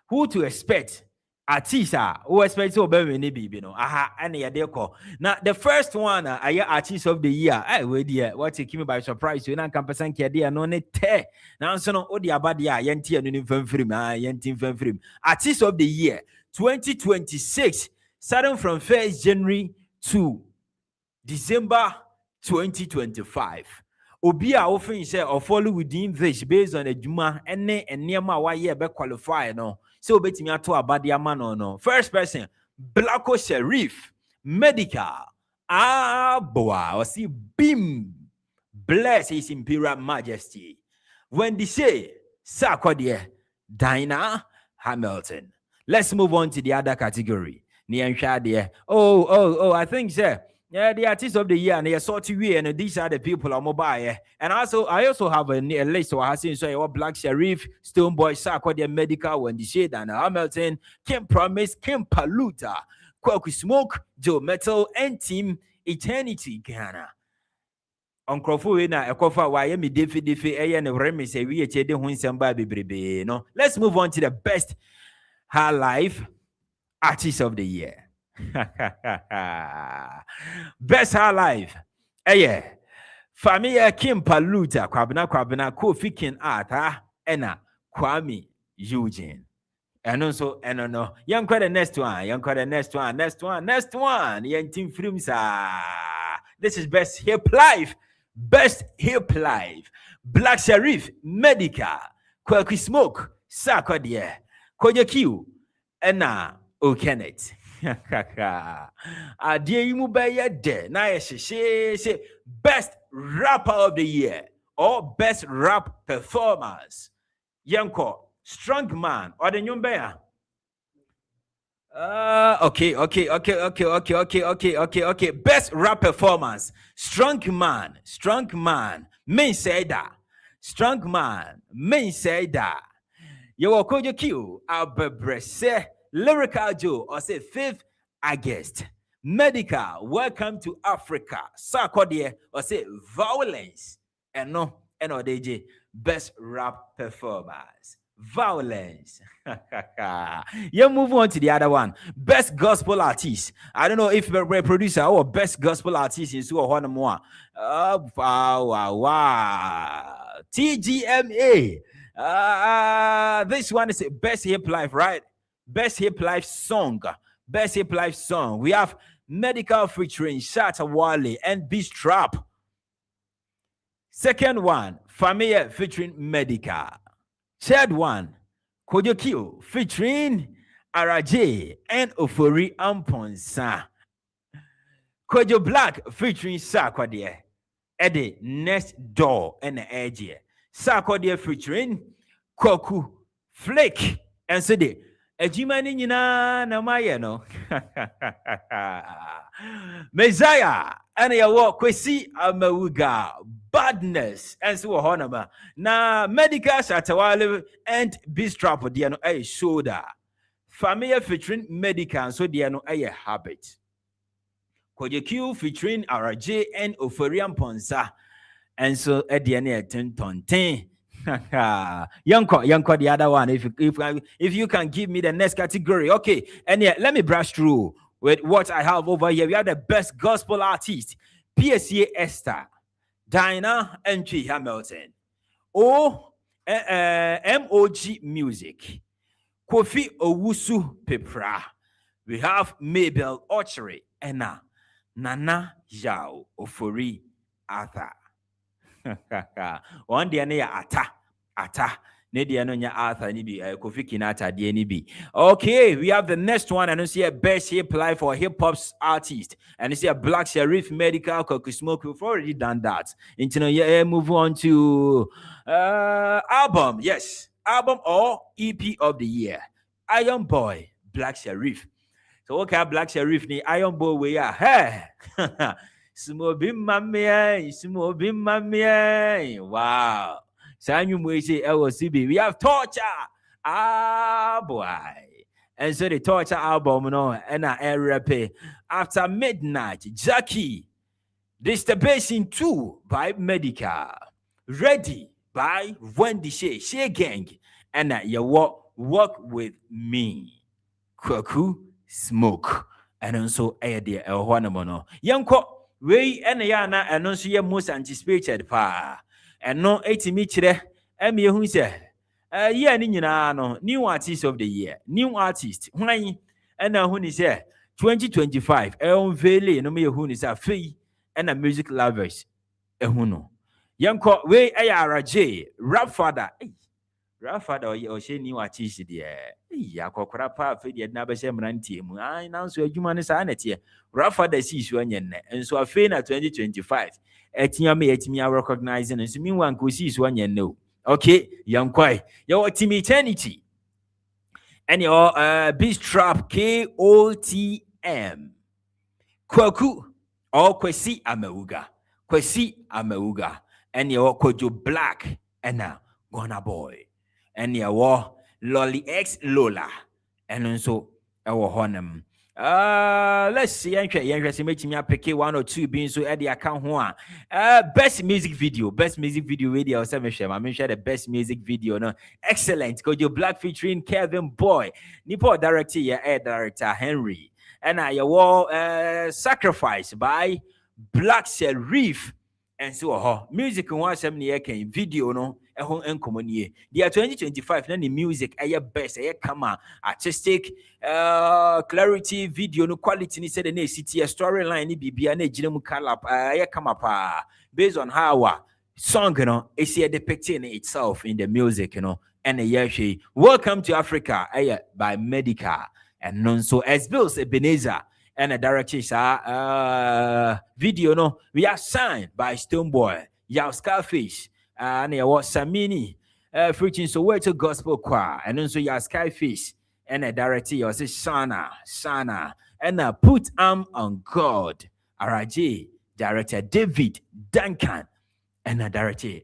who to expect artist who expect to be win bibi no and ye dey call now the first one artist of the year we there what take me by surprise you na campersan ke there no ne te now so no odi abade yenti anu ni mfamfrim yenti mfamfrim artist of the year 2026 starting from 1st January to December 2025. Obia often say or follow within this based on a juma ene enema wa ye be qualify no. So betimi ato abadia man no. First person Blacko Sheriff Medical boa or see Bim bless his imperial majesty. When they say Sarkodie Dinah Hamilton. Let's move on to the other category. I think sir Yeah, the artist of the year, and they are sort of and these are the people on mobile. And also, I also have a list of Hassan, so what Black Sharif, Stoneboy, Sako, the medical, when the shade, and Hamilton, Kim Promise, Kim Paluta, Kwaku Smoke, Joe Metal, and Team Eternity Ghana. Uncrofu na ekofa wa me defi eye ne remi say we chede ho nsamba bebrebe no. Let's move on to the best high life artist of the year. Best high life. Yeah. Famia Kim Paluta, Kwabena, Kofi Kin Arthur, Ena, Kwame Eugene. And also, and no, young the next one, next one, young team films. This is best hip life. Best hip life. Black Sharif, Medica, Quirky Smoke, Sarkodie, Koja Q, Ena, O'Kenneth. Dear you move by your day. Now, she best rapper of the year or best rap performance. Yanko, strong man, or the Nyumbeya. Okay. Best rap performance. Strong man. Men say that. Strong man. Men say that. You will call your Q. Albebrese. Lyrical Joe. Or say 5th August. Medical. Welcome to Africa. Sarkodie. Or say violence. And no. DJ. Best rap performance. Violence. You move on to the other one. Best gospel artist. I don't know if the producer or best gospel artist is one more. Wow. TGMA. This one is best hip life, right? Best hip life song. Best hip life song. We have Medical featuring Shatta Wale and Beast Trap. Second one, Familia featuring Medical. Third one, Kojo Q featuring RJ and Ofori Amponsa. Kojo Black featuring Sarkodie. Eddie Next Door and Edge. Sarkodie featuring Koku Flake and Sede. Ejimani nyina na maye no. Messiah and yawo kwesi amawuga badness and so honama na medical Shatawale and Bistrap de no a shoulder familiar featuring medical so de no a habit Koje Q featuring RJ and Oforian Ponsa and so at the end 10 Yanko, the other one. If you can give me the next category, okay. And yeah, let me brush through with what I have over here. We have the best gospel artist, PSA Esther, Dinah N.G. Hamilton, MOG Music, Kofi Owusu Pepra. We have Mabel Archery, and Nana Yao Ofori Arthur. One day near ata Nadia Nonya Arthur Nibi Kofi Kinata DNB. Okay, we have the next one, and I see a best hip life for hip hop artist, and I see a Black Sharif Medical Koku Smoke. We've already done that. Move on to album. Yes, album or EP of the year. Iron Boy, Black Sharif. So okay, Black Sharif ni Iron Boy we are. Hey. Small bim mammy. Wow. Sanyu Mwese LCB. We have Torture. Boy. And so the Torture album, and I rap After Midnight, Jackie. Disturbation 2 by Medical. Ready by Wendy Shea Gang. And you walk with me. Kwaku Smoke. And also Eddie Elhuanamono. Yanko. We and yana and no see most anticipated pa. And no 80 metre. Me who said, yeah, no new artist of the year. New artist. Why? And now when he said 2025, Vele, no me who is a fee and a music lovers. Huno. Yanko, we ARJ, rap father. Rafada or she new artist there. Yakokrapa, Fidi never say Ranti. I announce your human sanity. Rafada sees you and so a fain at 2025. Etiame recognizing and me one could see one no. Okay, young quite your team eternity. And your Beast Trap KOTM. Kwaku or Kwesi Ameuga. Kwesi Ameuga. And your Kojo Black and Gonna Boy. And your Lolly X Lola. And also our honum. Let's see. I'm making me pick 1 or 2 being so at the account one. Best music video radio. I'm share the best music video. No, excellent. Kojo Black featuring Kevin Boy. Nipo director, air director Henry. And your Sacrifice by Black Sheriff. And so music and 170 video no the 2025 the music best come artistic clarity video no quality ni said the city storyline ni bibia na ejinemu calap come up based on how song is depicting itself in the music and Welcome to Africa by Medical and non so as Bills Ebenezer and a director video no we are signed by Stoneboy, Yaw Scarfish, and what Samini preaching so where to gospel choir, and also Yaw Skyfish and a director you say Sana and Put Arm on God, RJ director David Duncan and a director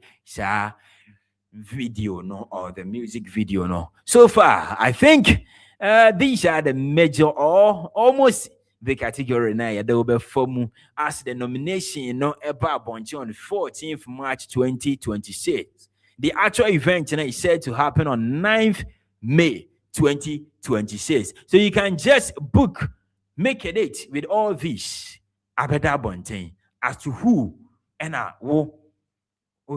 video no or the music video no. So far I think these are the major or almost the category now they will be formed as the nomination about bunch on 14th March 2026. The actual event is said to happen on 9th May 2026. So you can just book, make a date with all these Abeda Bontain as to who and who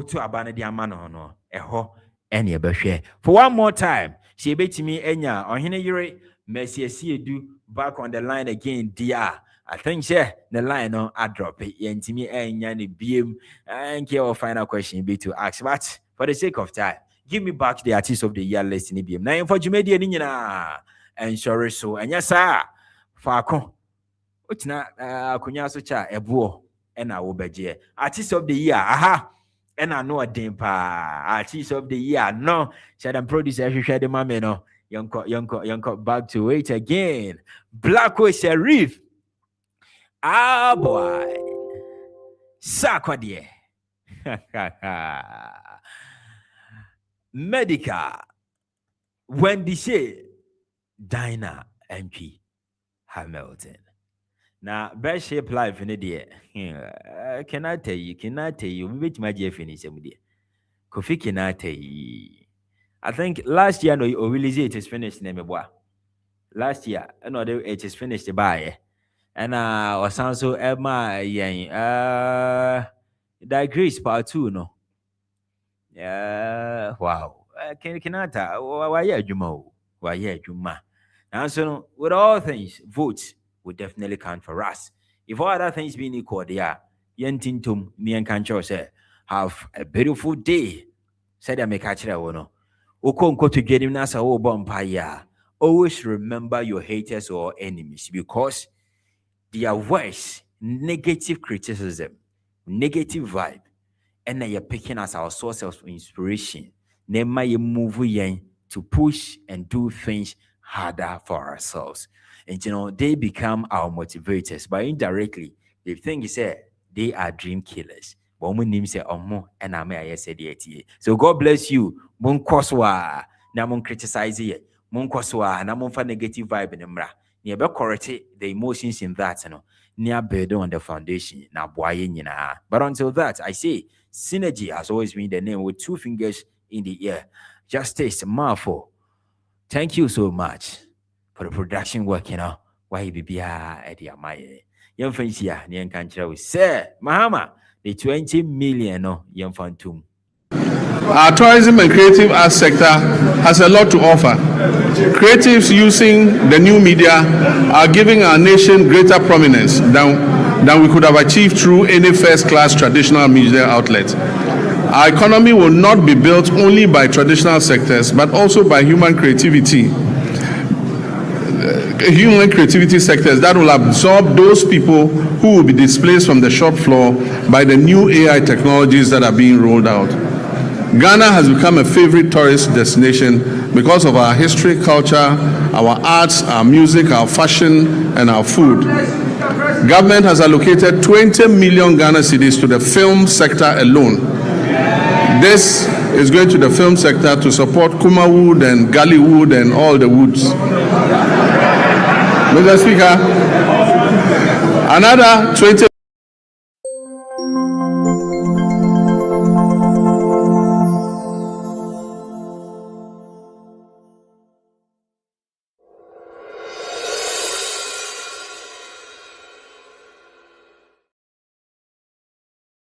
to abana the amano no eho any share. For one more time, she bet me enya or hine yure Messi do back on the line again, dear. I think the line I drop it. Yentimi and BM and your final question be to ask. But for the sake of time, give me back the artist of the year list in BM. Now for Jumedia Nina and sorry so and yes sir. Falcon. Which na kunyaso cha ebuo and I will be artist of the year. Aha. And I know a dimpa artist of the year. No, said I'm producer share the mame no. Young back to it again. Blacko Sheriff. Ah boy. Sakwadie. Medical. Wendy Shea. Dinah MP Hamilton. Now, best shape life in a day. Can I tell you, which my dear finish him dear. Kofi can I tell you. I think last year no release it is finished name boy. Last year another it is finished by and was also Emma digress part 2 no. Wow. Can I tell why Juma. And so with all things, votes would definitely count for us. If all other things being equal, they are Yentintum, me and Kancho say, have a beautiful day. Said I make catch that one. Okonko to get him nasa o bumpire. Always remember your haters or enemies because their words, negative criticism, negative vibe, and now you're picking as our source of inspiration. Nema you move to push and do things harder for ourselves. And they become our motivators, but indirectly, the thing is that they are dream killers. So God bless you. Mon koswa na mon criticize ye. Mon koswa na mon fa negative vibe in mra. Ni be correct the emotions in that near build on the foundation na boye nyina. But until that, I say Cinergy has always been the name with 2 fingers in the air. Justice Marfo. Thank you so much for the production work, Why you be at the amaye. Young Frenchia, Nian Kantra, sir, Mahama, the 20 million young fantum. Our tourism and creative arts sector has a lot to offer. Creatives using the new media are giving our nation greater prominence than we could have achieved through any first-class traditional media outlet. Our economy will not be built only by traditional sectors, but also by human creativity sectors that will absorb those people who will be displaced from the shop floor by the new AI technologies that are being rolled out. Ghana has become a favorite tourist destination because of our history, culture, our arts, our music, our fashion, and our food. government has allocated 20 million Ghana cedis to the film sector alone. This is going to the film sector to support Kuma wood and Gully wood and all the woods. Mr. Speaker, another 20